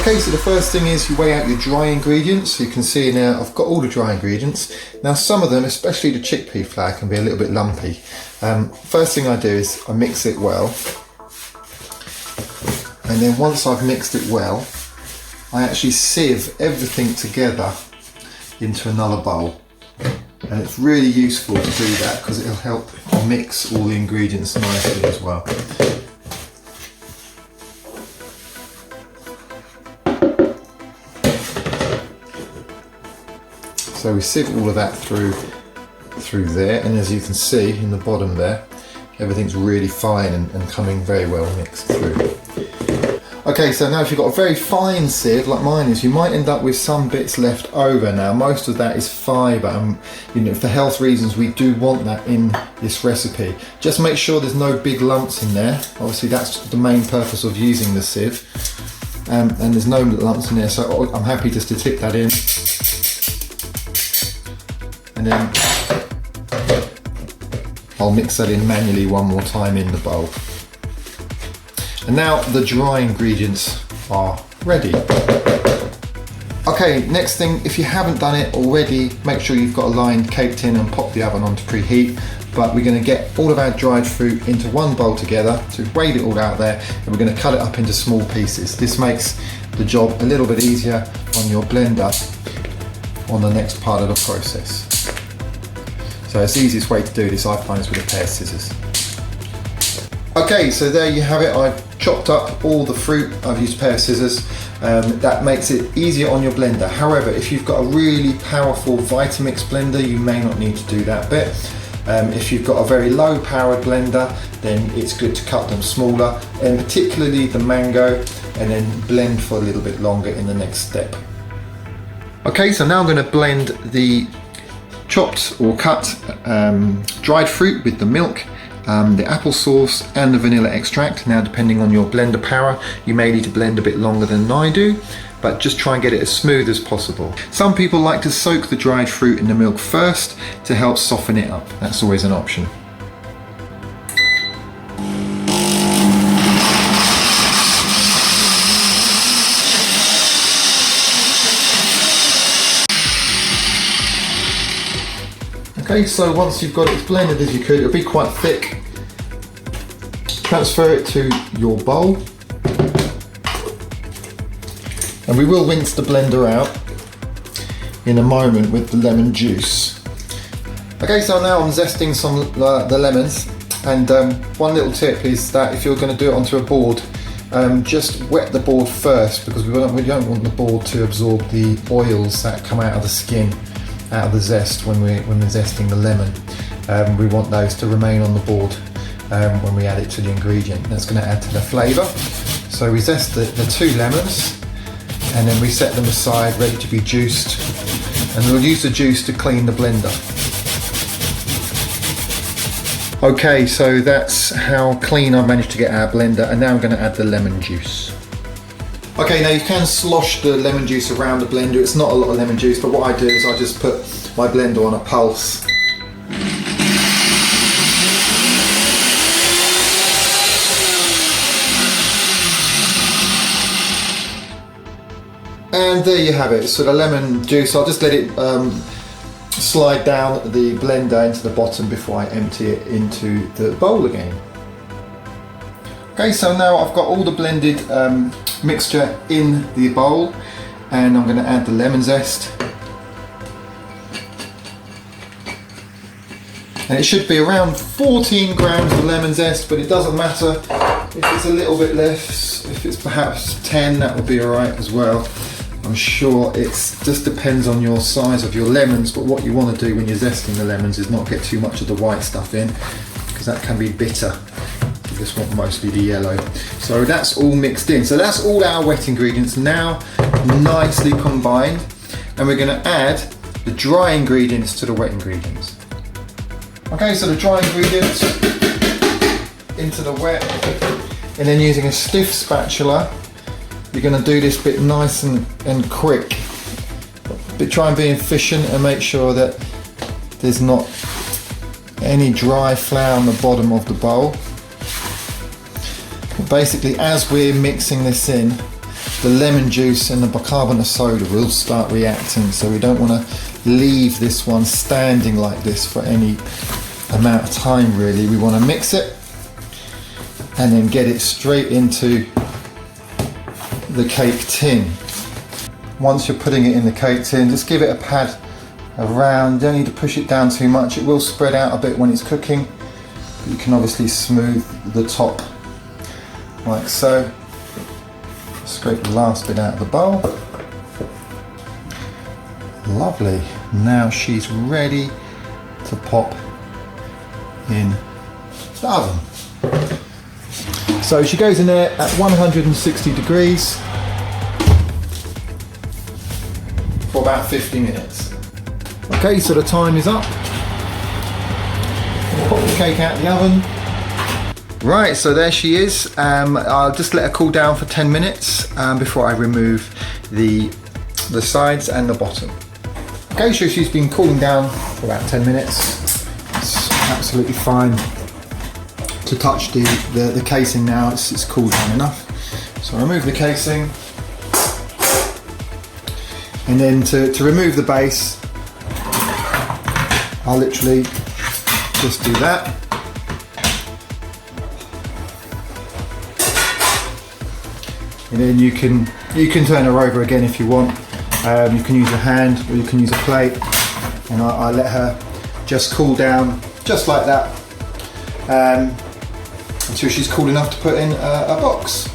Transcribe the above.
Okay, so the first thing is you weigh out your dry ingredients. So you can see now I've got all the dry ingredients. Now some of them, especially the chickpea flour, can be a little bit lumpy. First thing I do is I mix it well. And then once I've mixed it well, I actually sieve everything together into another bowl. And it's really useful to do that because it'll help mix all the ingredients nicely as well. So we sieve all of that through there, and as you can see in the bottom there, everything's really fine and coming very well mixed through. Okay, so now if you've got a very fine sieve like mine is, you might end up with some bits left over. Now most of that is fibre, and you know, for health reasons we do want that in this recipe. Just make sure there's no big lumps in there. Obviously that's the main purpose of using the sieve, and there's no lumps in there, so I'm happy just to tip that in. And then I'll mix that in manually one more time in the bowl. And now the dry ingredients are ready. Okay, next thing, if you haven't done it already, make sure you've got a line caked in and pop the oven on to preheat. But we're going to get all of our dried fruit into one bowl together, so we've weighed it all out there, and we're going to cut it up into small pieces. This makes the job a little bit easier on your blender on the next part of the process. So it's the easiest way to do this, I find, is with a pair of scissors. Okay, so there you have it. I've chopped up all the fruit. I've used a pair of scissors. That makes it easier on your blender. However, if you've got a really powerful Vitamix blender, you may not need to do that bit. If you've got a very low powered blender, then it's good to cut them smaller, and particularly the mango, and then blend for a little bit longer in the next step. Okay, so now I'm going to blend the chopped or cut dried fruit with the milk, the applesauce and the vanilla extract. Now depending on your blender power, you may need to blend a bit longer than I do, but just try and get it as smooth as possible. Some people like to soak the dried fruit in the milk first to help soften it up. That's always an option. Okay, so once you've got it as blended as you could, it'll be quite thick. Transfer it to your bowl. And we will rinse the blender out in a moment with the lemon juice. Okay, so now I'm zesting some the lemons, and one little tip is that if you're going to do it onto a board, just wet the board first, because we don't want the board to absorb the oils that come out of the skin, out of the zest when we're zesting the lemon. We want those to remain on the board when we add it to the ingredient. That's going to add to the flavour. So we zest the 2 lemons, and then we set them aside ready to be juiced, and we'll use the juice to clean the blender. Okay, so that's how clean I've managed to get our blender, and now I'm going to add the lemon juice. Okay, now you can slosh the lemon juice around the blender. It's not a lot of lemon juice, but what I do is I just put my blender on a pulse. And there you have it. So the lemon juice, I'll just let it slide down the blender into the bottom before I empty it into the bowl again. Okay, so now I've got all the blended mixture in the bowl, and I'm going to add the lemon zest. And it should be around 14 grams of lemon zest, but it doesn't matter if it's a little bit less. If it's perhaps 10, that would be alright as well. I'm sure it just depends on your size of your lemons, but what you want to do when you're zesting the lemons is not get too much of the white stuff in, because that can be bitter. You just want mostly the yellow. So that's all mixed in. So that's all our wet ingredients now nicely combined, and we're going to add the dry ingredients to the wet ingredients. Okay, so the dry ingredients into the wet, and then using a stiff spatula, you're going to do this bit nice and quick. But try and be efficient and make sure that there's not any dry flour on the bottom of the bowl. But basically, as we're mixing this in, the lemon juice and the bicarbonate of soda will start reacting, so we don't want to leave this one standing like this for any amount of time really. We want to mix it and then get it straight into the cake tin. Once you're putting it in the cake tin, just give it a pad around. Don't need to push it down too much. It will spread out a bit when it's cooking, but you can obviously smooth the top like so. Scrape the last bit out of the bowl. Lovely. Now she's ready to pop in the oven. So she goes in there at 160 degrees for about 50 minutes. Okay, so the time is up. Pop the cake out of the oven. Right, so there she is. I'll just let her cool down for 10 minutes before I remove the sides and the bottom. Okay, so she's been cooling down for about 10 minutes. It's absolutely fine to touch the casing now. It's cooled down enough. So I remove the casing, and then to remove the base, I'll literally just do that. And then you can turn her over again if you want. You can use your hand or you can use a plate. And I let her just cool down, just like that, until she's cool enough to put in a box.